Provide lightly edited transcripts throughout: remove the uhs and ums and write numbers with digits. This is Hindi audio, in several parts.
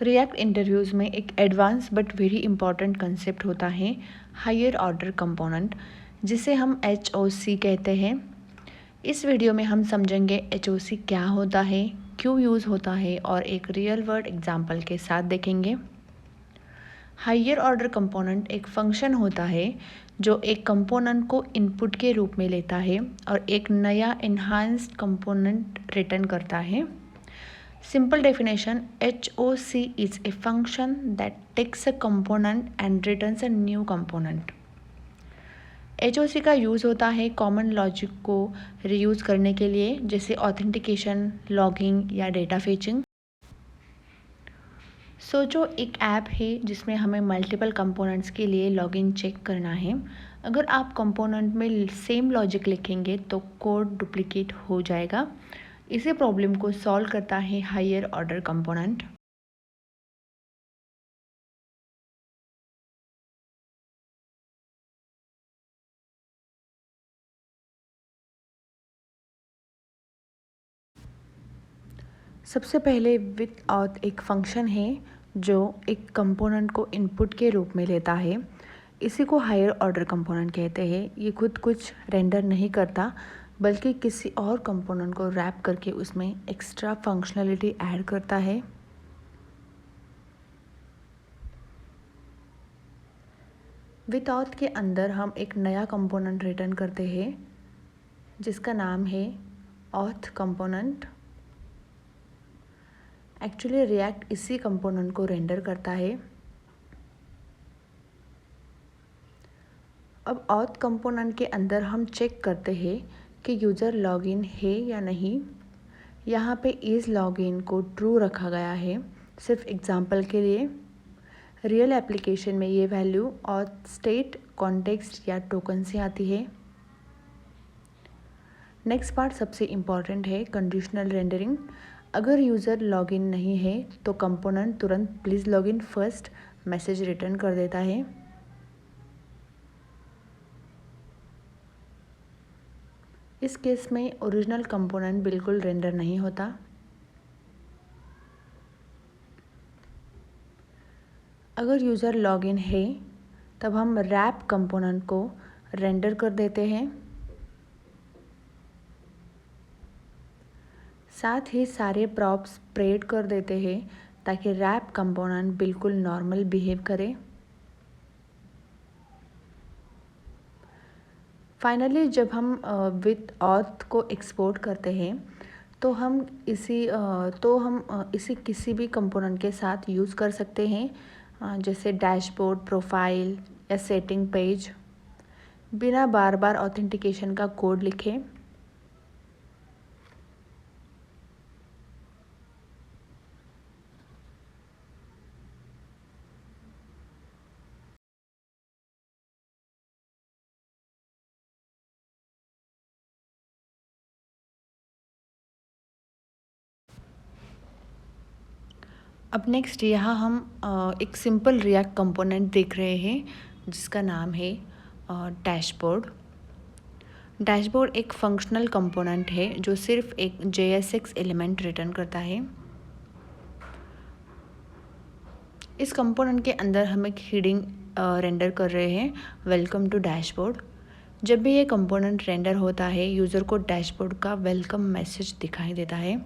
रिएक्ट इंटरव्यूज़ में एक advance but very important concept होता है हायर ऑर्डर कंपोनेंट, जिसे हम HOC कहते हैं। इस वीडियो में हम समझेंगे HOC क्या होता है, क्यों यूज़ होता है और एक रियल वर्ल्ड एग्जांपल के साथ देखेंगे। हायर ऑर्डर कंपोनेंट एक फंक्शन होता है जो एक कंपोनेंट को इनपुट के रूप में लेता है और एक नया एनहांस्ड कंपोनेंट रिटर्न करता है। Simple definition: HOC is a function that takes a component and returns a new component. HOC का यूज़ होता है कॉमन लॉजिक को रीयूज़ करने के लिए, जैसे ऑथेंटिकेशन, लॉगिंग या डेटा फेचिंग। सोचो एक ऐप है जिसमें हमें मल्टीपल कंपोनेंट्स के लिए लॉगिन चेक करना है। अगर आप कंपोनेंट में सेम लॉजिक लिखेंगे तो कोड डुप्लीकेट हो जाएगा। इसी प्रॉब्लम को सॉल्व करता है हायर ऑर्डर कंपोनेंट। सबसे पहले विथ ऑथ एक फंक्शन है जो एक कंपोनेंट को इनपुट के रूप में लेता है। इसी को हायर ऑर्डर कंपोनेंट कहते हैं। ये खुद कुछ रेंडर नहीं करता, बल्कि किसी और कंपोनेंट को रैप करके उसमें एक्स्ट्रा फंक्शनलिटी ऐड करता है। विथ ऑथ के अंदर हम एक नया कंपोनेंट रिटर्न करते हैं जिसका नाम है ऑथ कंपोनेंट। एक्चुअली रिएक्ट इसी कंपोनेंट को रेंडर करता है। अब ऑथ कंपोनेंट के अंदर हम चेक करते हैं कि यूज़र लॉगिन है या नहीं। यहाँ पे इज़ लॉगिन को ट्रू रखा गया है, सिर्फ एग्जांपल के लिए। रियल एप्लीकेशन में ये वैल्यू ऑथ स्टेट, कॉन्टेक्स्ट या टोकन से आती है। नेक्स्ट पार्ट सबसे इम्पॉर्टेंट है, कंडीशनल रेंडरिंग। अगर यूज़र लॉगिन नहीं है तो कंपोनेंट तुरंत please login first message return कर देता है। इस केस में ओरिजिनल कंपोनेंट बिल्कुल रेंडर नहीं होता। अगर यूज़र लॉगिन है तब हम रैप कंपोनेंट को रेंडर कर देते हैं। साथ ही सारे प्रॉप्स स्प्रेड कर देते हैं ताकि रैप कंपोनेंट बिल्कुल नॉर्मल बिहेव करे। फाइनली जब हम विथ ऑथ को एक्सपोर्ट करते हैं तो हम इसे किसी भी कंपोनेंट के साथ यूज़ कर सकते हैं, जैसे डैशबोर्ड, प्रोफाइल या सेटिंग पेज, बिना बार बार ऑथेंटिकेशन का कोड लिखे। अब नेक्स्ट यहाँ हम एक सिंपल रिएक्ट कंपोनेंट देख रहे हैं जिसका नाम है डैशबोर्ड। डैशबोर्ड एक फंक्शनल कंपोनेंट है जो सिर्फ एक JSX एलिमेंट रिटर्न करता है। इस कंपोनेंट के अंदर हम एक हेडिंग रेंडर कर रहे हैं, वेलकम टू डैशबोर्ड। जब भी ये कंपोनेंट रेंडर होता है यूज़र को डैशबोर्ड का वेलकम मैसेज दिखाई देता है।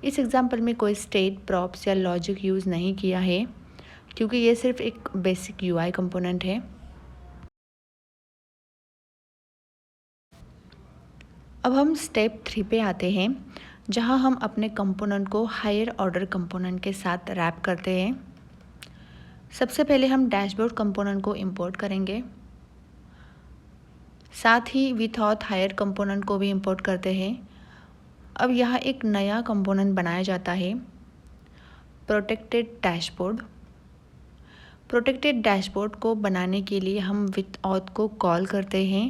इस एग्जांपल में कोई स्टेट, प्रॉप्स या लॉजिक यूज़ नहीं किया है क्योंकि ये सिर्फ एक बेसिक UI कंपोनेंट है। अब हम स्टेप 3 पे आते हैं, जहां हम अपने कंपोनेंट को हायर ऑर्डर कंपोनेंट के साथ रैप करते हैं। सबसे पहले हम डैशबोर्ड कंपोनेंट को इंपोर्ट करेंगे, साथ ही विथ ऑथ हायर कंपोनेंट को भी इंपोर्ट करते हैं। अब यहाँ एक नया कंपोनेंट बनाया जाता है, प्रोटेक्टेड डैशबोर्ड। प्रोटेक्टेड डैशबोर्ड को बनाने के लिए हम विथ ऑथ को कॉल करते हैं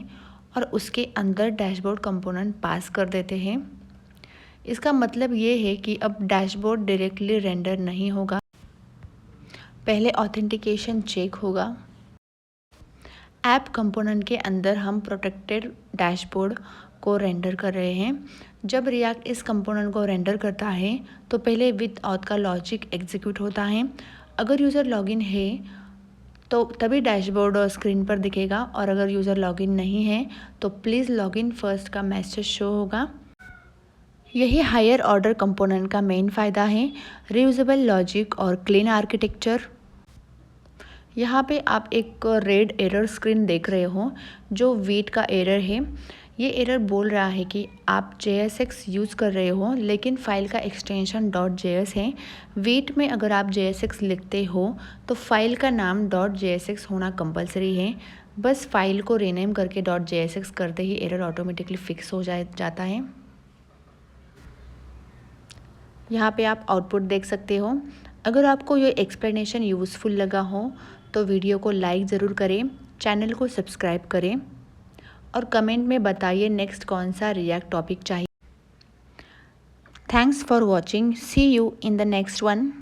और उसके अंदर डैशबोर्ड कंपोनेंट पास कर देते हैं। इसका मतलब ये है कि अब डैशबोर्ड डायरेक्टली रेंडर नहीं होगा, पहले ऑथेंटिकेशन चेक होगा। ऐप कंपोनेंट के अंदर हम प्रोटेक्टेड डैशबोर्ड को रेंडर कर रहे हैं। जब रिएक्ट इस कंपोनेंट को रेंडर करता है तो पहले विथ ऑथ का लॉजिक एग्जीक्यूट होता है। अगर यूज़र लॉगिन है तो तभी डैशबोर्ड और स्क्रीन पर दिखेगा, और अगर यूज़र लॉगिन नहीं है तो प्लीज़ लॉगिन फर्स्ट का मैसेज शो होगा। यही हायर ऑर्डर कंपोनेंट का मेन फ़ायदा है, रीयूजेबल लॉजिक और क्लीन आर्किटेक्चर। यहाँ पे आप एक रेड एरर स्क्रीन देख रहे हो जो वेट का एरर है। ये एरर बोल रहा है कि आप JSX यूज़ कर रहे हो लेकिन फाइल का एक्सटेंशन .js है। वेट में अगर आप JSX लिखते हो तो फाइल का नाम .jsx होना कंपलसरी है। बस फाइल को रीनेम करके .jsx करते ही एरर ऑटोमेटिकली फिक्स हो जाता है। यहाँ पे आप आउटपुट देख सकते हो। अगर आपको ये एक्सप्लेनेशन यूज़फुल लगा हो तो वीडियो को लाइक ज़रूर करें, चैनल को सब्सक्राइब करें और कमेंट में बताइए नेक्स्ट कौन सा रिएक्ट टॉपिक चाहिए। Thanks for watching, see you in the next one.